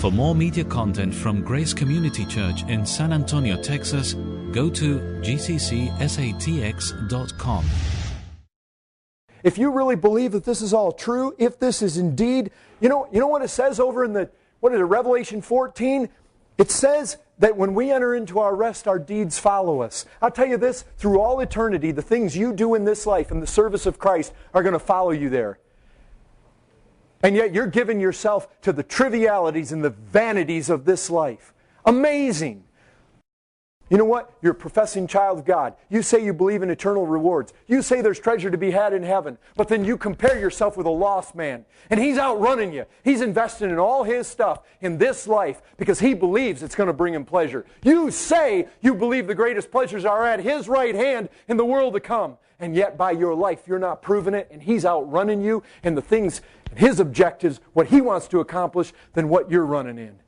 For more media content from Grace Community Church in San Antonio, Texas, go to gccsatx.com. If you really believe that this is all true, if this is indeed, you know what it says over in Revelation 14? It says that when we enter into our rest, our deeds follow us. I'll tell you this, through all eternity, the things you do in this life in the service of Christ are going to follow you there. And yet you're giving yourself to the trivialities and the vanities of this life. Amazing. You know what? You're a professing child of God. You say you believe in eternal rewards. You say there's treasure to be had in heaven. But then you compare yourself with a lost man. And he's outrunning you. He's investing in all his stuff in this life because he believes it's going to bring him pleasure. You say you believe the greatest pleasures are at his right hand in the world to come. And yet by your life you're not proving it. And he's outrunning you and the things, his objectives, what he wants to accomplish than what you're running in.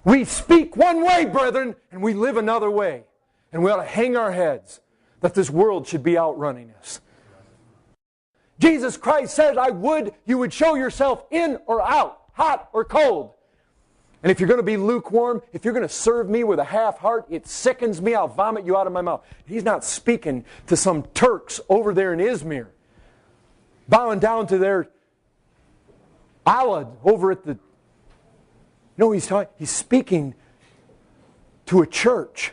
We speak one way, brethren, and we live another way. And we ought to hang our heads that this world should be outrunning us. Jesus Christ said, you would show yourself in or out, hot or cold. And if you're going to be lukewarm, if you're going to serve me with a half heart, it sickens me, I'll vomit you out of my mouth. He's not speaking to some Turks over there in Izmir, bowing down to their Allah over at the... No, he's speaking to a church.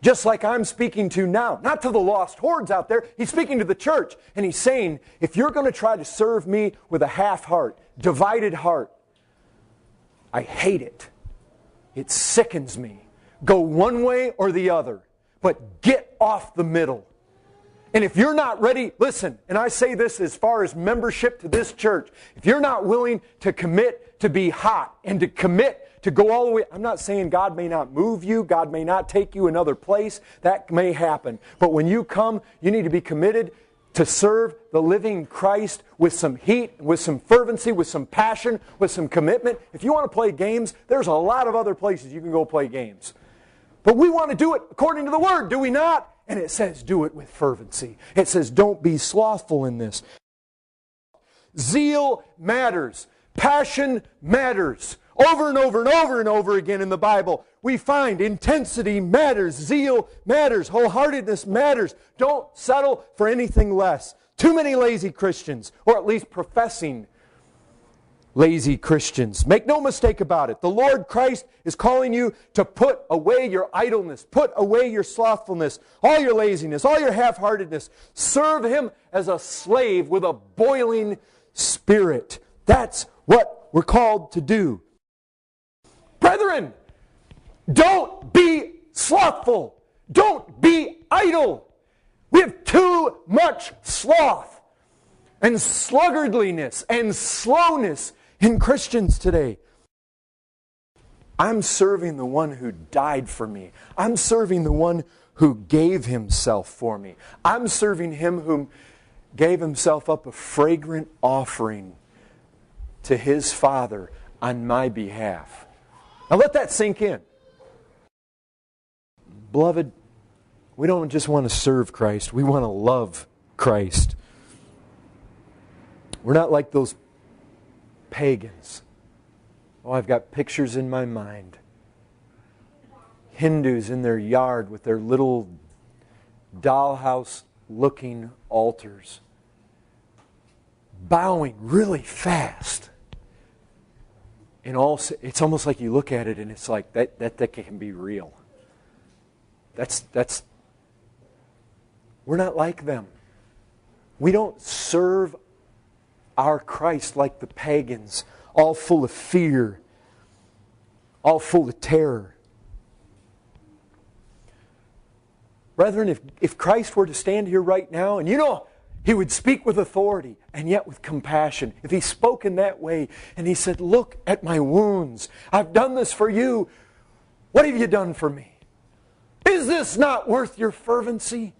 Just like I'm speaking to now. Not to the lost hordes out there. He's speaking to the church. And he's saying, if you're going to try to serve me with a half heart, divided heart, I hate it. It sickens me. Go one way or the other. But get off the middle. And if you're not ready, listen, and I say this as far as membership to this church, if you're not willing to commit to be hot and to commit to go all the way, I'm not saying God may not move you, God may not take you another place, that may happen. But when you come, you need to be committed to serve the living Christ with some heat, with some fervency, with some passion, with some commitment. If you want to play games, there's a lot of other places you can go play games. But we want to do it according to the Word, do we not? And it says do it with fervency. It says don't be slothful in this. Zeal matters. Passion matters. Over and over and over and over again in the Bible, we find intensity matters, zeal matters, wholeheartedness matters. Don't settle for anything less. Too many lazy Christians, or at least professing lazy Christians. Make no mistake about it. The Lord Christ is calling you to put away your idleness, put away your slothfulness, all your laziness, all your half-heartedness. Serve Him as a slave with a boiling spirit. That's what we're called to do. Brethren, don't be slothful. Don't be idle. We have too much sloth and sluggardliness and slowness in Christians today. I'm serving the one who died for me. I'm serving the one who gave Himself for me. I'm serving Him who gave Himself up a fragrant offering to His Father on my behalf. Now let that sink in. Beloved, we don't just want to serve Christ. We want to love Christ. We're not like those pagans. Oh, I've got pictures in my mind. Hindus in their yard with their little dollhouse-looking altars, bowing really fast. And it's almost like you look at it and it's like that can be real. We're not like them. We don't serve our Christ like the pagans, all full of fear, all full of terror. Brethren, if Christ were to stand here right now, and He would speak with authority and yet with compassion. If He spoke in that way and He said, look at my wounds. I've done this for you. What have you done for me? Is this not worth your fervency?